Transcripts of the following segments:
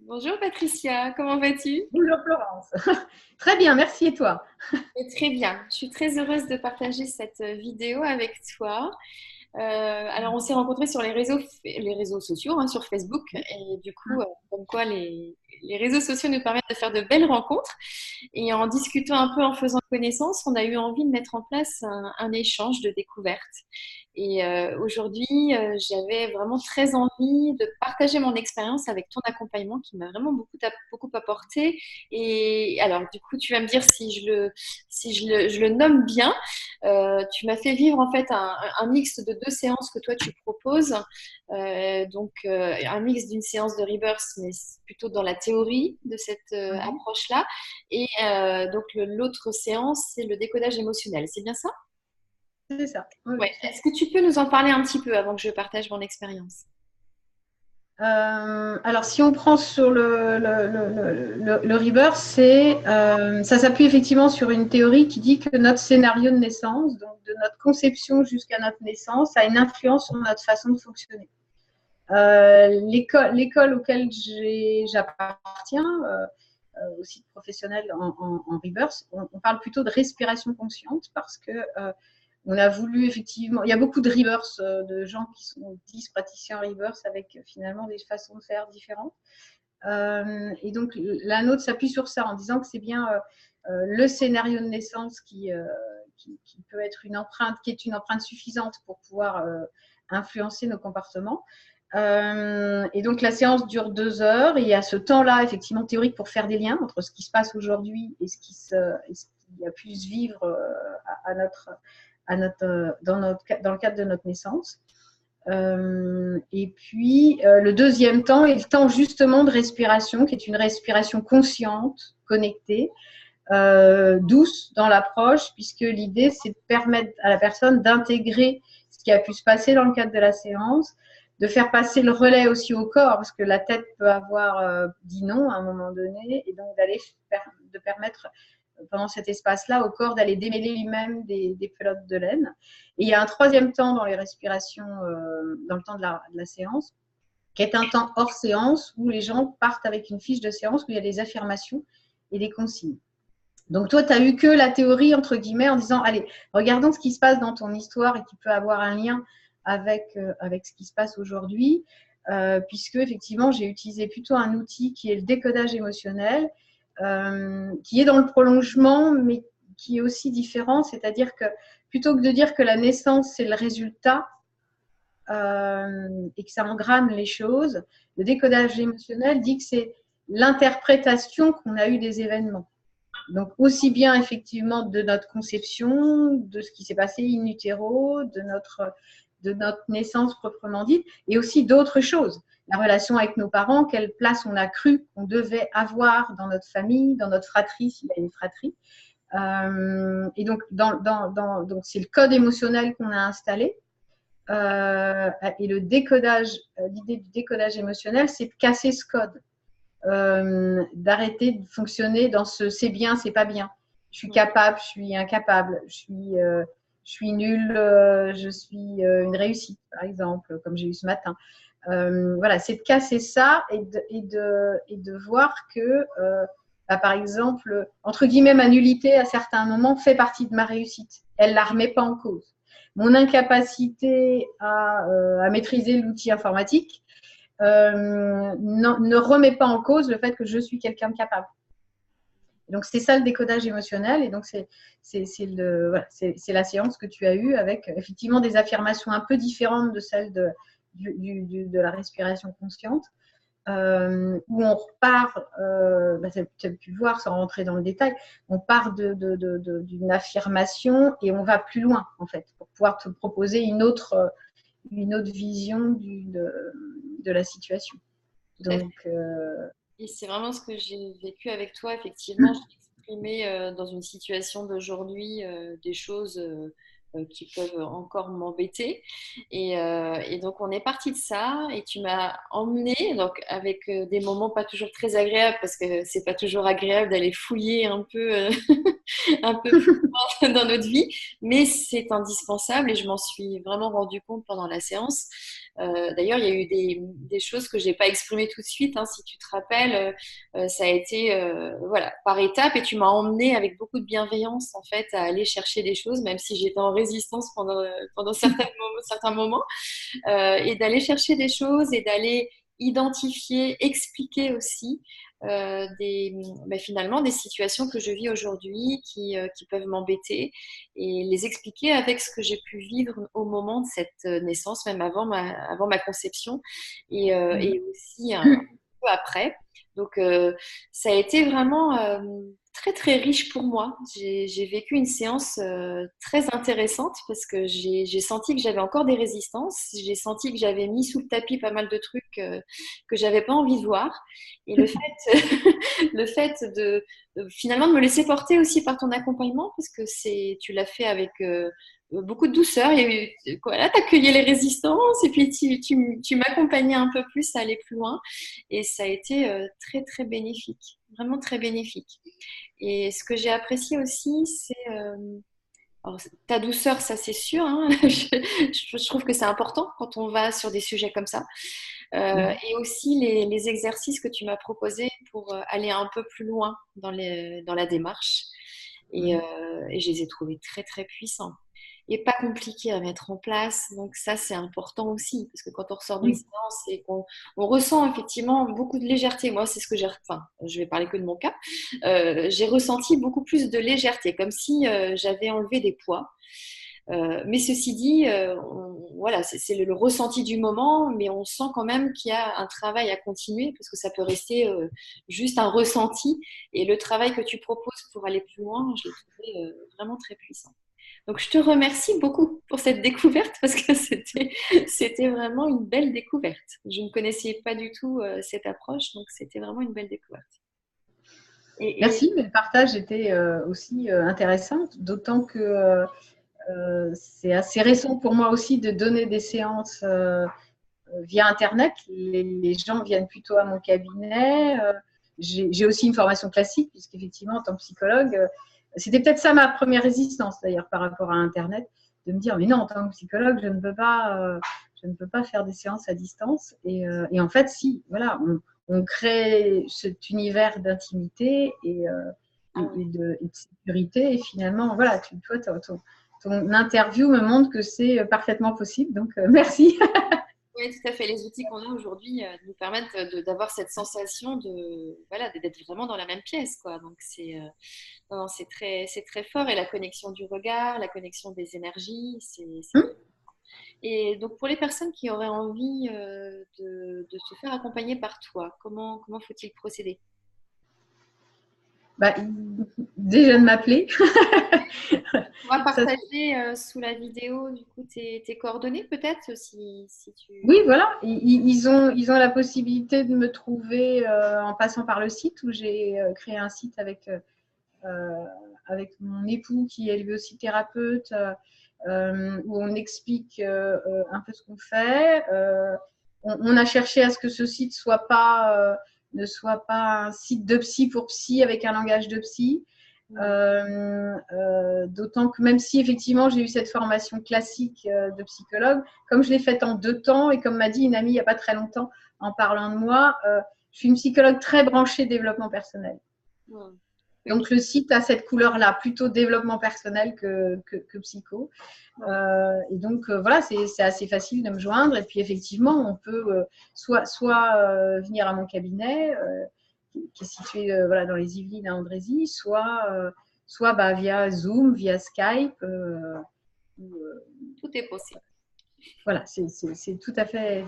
Bonjour Patricia, comment vas-tu? Bonjour Florence. Très bien, merci et toi? Très bien, je suis très heureuse de partager cette vidéo avec toi. Alors on s'est rencontrés sur les réseaux sociaux, hein, sur Facebook, et du coup, comme quoi les réseaux sociaux nous permettent de faire de belles rencontres. Et en discutant un peu, en faisant connaissance, on a eu envie de mettre en place un échange de découvertes. Et aujourd'hui, j'avais vraiment très envie de partager mon expérience avec ton accompagnement qui m'a vraiment beaucoup apporté. Et alors, du coup, tu vas me dire si je le nomme bien. Tu m'as fait vivre en fait un mix de deux séances que toi tu proposes. Un mix d'une séance de Rebirth, mais plutôt dans la théorie de cette Oui, approche-là. Et donc l'autre séance, c'est le décodage émotionnel. C'est bien ça? c'est ça. Oui, Ouais. oui, c'est Est-ce que tu peux nous en parler un petit peu avant que je partage mon expérience? alors, si on prend sur le rebirth, ça s'appuie effectivement sur une théorie qui dit que notre scénario de naissance, donc de notre conception jusqu'à notre naissance, a une influence sur notre façon de fonctionner. L'école auquel j'appartiens, aussi professionnelle en rebirth, on parle plutôt de respiration consciente parce que on a voulu effectivement, il y a beaucoup de rebirth, de gens qui sont 10 praticiens rebirth avec finalement des façons de faire différentes. Et donc la nôtre s'appuie sur ça en disant que c'est bien le scénario de naissance qui peut être une empreinte, qui est une empreinte suffisante pour pouvoir influencer nos comportements. Et donc la séance dure 2 heures et il y a ce temps-là effectivement théorique pour faire des liens entre ce qui se passe aujourd'hui et ce qui a pu se vivre dans le cadre de notre naissance. Et puis le deuxième temps est le temps justement de respiration, qui est une respiration consciente, connectée, douce dans l'approche, puisque l'idée c'est de permettre à la personne d'intégrer ce qui a pu se passer dans le cadre de la séance, de faire passer le relais aussi au corps, parce que la tête peut avoir dit non à un moment donné, et donc de permettre pendant cet espace-là au corps d'aller démêler lui-même des pelotes de laine. Et il y a un troisième temps dans les respirations, dans le temps de la séance, qui est un temps hors séance où les gens partent avec une fiche de séance où il y a des affirmations et des consignes. Donc toi, tu as eu que la théorie, entre guillemets, en disant, allez, regardons ce qui se passe dans ton histoire et qui peut avoir un lien avec ce qui se passe aujourd'hui, puisque effectivement, j'ai utilisé plutôt un outil qui est le décodage émotionnel, qui est dans le prolongement, mais qui est aussi différent, c'est-à-dire que plutôt que de dire que la naissance, c'est le résultat, et que ça engramme les choses, le décodage émotionnel dit que c'est l'interprétation qu'on a eue des événements. Donc, aussi bien effectivement de notre conception, de ce qui s'est passé in utero, de notre naissance proprement dite, et aussi d'autres choses. La relation avec nos parents, quelle place on a cru qu'on devait avoir dans notre famille, dans notre fratrie, s'il y a une fratrie. Et donc, donc, c'est le code émotionnel qu'on a installé. Et l'idée du décodage émotionnel, c'est de casser ce code, d'arrêter de fonctionner dans ce c'est bien, c'est pas bien. Je suis capable, je suis incapable, je suis nulle, je suis une réussite, par exemple, comme j'ai eu ce matin. Voilà, c'est de casser ça et de voir que, par exemple, entre guillemets, ma nullité à certains moments fait partie de ma réussite. Elle ne la remet pas en cause. Mon incapacité à maîtriser l'outil informatique ne remet pas en cause le fait que je suis quelqu'un de capable. Donc, c'est ça le décodage émotionnel. Et donc, c'est la séance que tu as eue avec effectivement des affirmations un peu différentes de celles de la respiration consciente, où on repart, tu as pu voir sans rentrer dans le détail, on part d'une affirmation et on va plus loin, en fait, pour pouvoir te proposer une autre vision de la situation. Tout à fait. Donc, Et c'est vraiment ce que j'ai vécu avec toi. Effectivement, j'ai exprimé dans une situation d'aujourd'hui des choses qui peuvent encore m'embêter. Et donc, on est parti de ça et tu m'as emmené donc, avec des moments pas toujours très agréables parce que c'est pas toujours agréable d'aller fouiller un peu, un peu plus loin dans notre vie, mais c'est indispensable et je m'en suis vraiment rendu compte pendant la séance. D'ailleurs, il y a eu des choses que j'ai pas exprimées tout de suite, hein, si tu te rappelles. Ça a été voilà, par étapes et tu m'as emmenée avec beaucoup de bienveillance en fait à aller chercher des choses, même si j'étais en résistance pendant certains moments, et d'aller chercher des choses et d'aller identifier, expliquer aussi finalement des situations que je vis aujourd'hui qui peuvent m'embêter et les expliquer avec ce que j'ai pu vivre au moment de cette naissance, même avant ma conception et aussi un peu après. Donc, ça a été vraiment très, très riche pour moi. J'ai vécu une séance très intéressante parce que j'ai senti que j'avais encore des résistances. J'ai senti que j'avais mis sous le tapis pas mal de trucs que j'avais pas envie de voir. Et le fait de finalement de me laisser porter aussi par ton accompagnement, parce que tu l'as fait avec beaucoup de douceur. Il y a eu, voilà, tu accueillais les résistances et puis tu m'accompagnais un peu plus à aller plus loin. Et ça a été très, très bénéfique, vraiment très bénéfique. Et ce que j'ai apprécié aussi, c'est alors, ta douceur, ça c'est sûr, hein. Je trouve que c'est important quand on va sur des sujets comme ça. Et aussi les exercices que tu m'as proposés pour aller un peu plus loin dans la démarche. Et je les ai trouvés très, très puissants. Et pas compliqués à mettre en place. Donc ça, c'est important aussi. Parce que quand on ressort d'une Oui. séance et qu'on ressent effectivement beaucoup de légèreté. Moi, c'est ce que enfin, je vais parler que de mon cas. J'ai ressenti beaucoup plus de légèreté, comme si j'avais enlevé des poids. Mais ceci dit, voilà, c'est le ressenti du moment, mais on sent quand même qu'il y a un travail à continuer parce que ça peut rester juste un ressenti. Et le travail que tu proposes pour aller plus loin, je l'ai trouvé vraiment très puissant. Donc, je te remercie beaucoup pour cette découverte parce que c'était vraiment une belle découverte. Je ne connaissais pas du tout cette approche, donc c'était vraiment une belle découverte. Merci, mais le partage était aussi intéressant, d'autant que c'est assez récent pour moi aussi de donner des séances via Internet. Les gens viennent plutôt à mon cabinet. J'ai aussi une formation classique, puisqu'effectivement, en tant que psychologue, c'était peut-être ça ma première résistance d'ailleurs par rapport à Internet, de me dire mais non, en tant que psychologue, je ne peux pas faire des séances à distance. Et en fait, si, voilà, on crée cet univers d'intimité et de sécurité. Et finalement, voilà, toi, ton interview me montre que c'est parfaitement possible. Donc, merci. Oui, tout à fait. Les outils qu'on a aujourd'hui nous permettent d'avoir cette sensation voilà, d'être vraiment dans la même pièce, quoi. Donc, non, c'est très fort. Et la connexion du regard, la connexion des énergies, Et donc, pour les personnes qui auraient envie de se faire accompagner par toi, comment faut-il procéder? Bah, déjà de m'appeler. On va partager sous la vidéo du coup tes coordonnées peut-être si tu... Oui, voilà. Ils ont la possibilité de me trouver en passant par le site où j'ai créé un site avec mon époux qui est lui aussi thérapeute, où on explique un peu ce qu'on fait. On a cherché à ce que ce site ne soit pas un site de psy pour psy avec un langage de psy. D'autant que même si effectivement j'ai eu cette formation classique de psychologue, comme je l'ai faite en 2 temps et comme m'a dit une amie il n'y a pas très longtemps en parlant de moi, je suis une psychologue très branchée développement personnel. Donc le site a cette couleur-là, plutôt développement personnel que psycho. Et donc voilà, c'est assez facile de me joindre. Et puis effectivement, on peut soit venir à mon cabinet qui est situé voilà, dans les Yvelines à Andrézy, soit via Zoom, via Skype. Tout est possible. Voilà, c'est tout à fait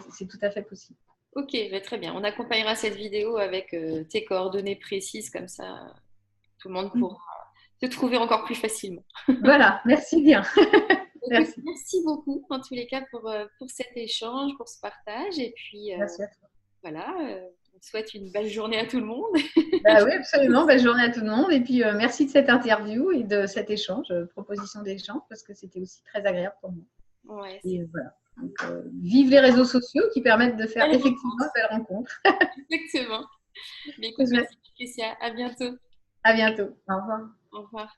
possible. Ok, très bien. On accompagnera cette vidéo avec tes coordonnées précises, comme ça tout le monde pourra te trouver encore plus facilement. Voilà, merci bien. Merci beaucoup en tous les cas pour cet échange, pour ce partage. Et puis merci à toi. voilà, on souhaite une belle journée à tout le monde. Bah oui, absolument. Belle journée à tout le monde. Et puis, merci de cette interview et de cet échange, proposition d'échange, parce que c'était aussi très agréable pour moi. Ouais, et voilà. Donc, vive les réseaux sociaux qui permettent de faire effectivement de belles rencontres. Exactement. Mais écoute, merci Patricia. À bientôt. À bientôt. Au revoir. Au revoir.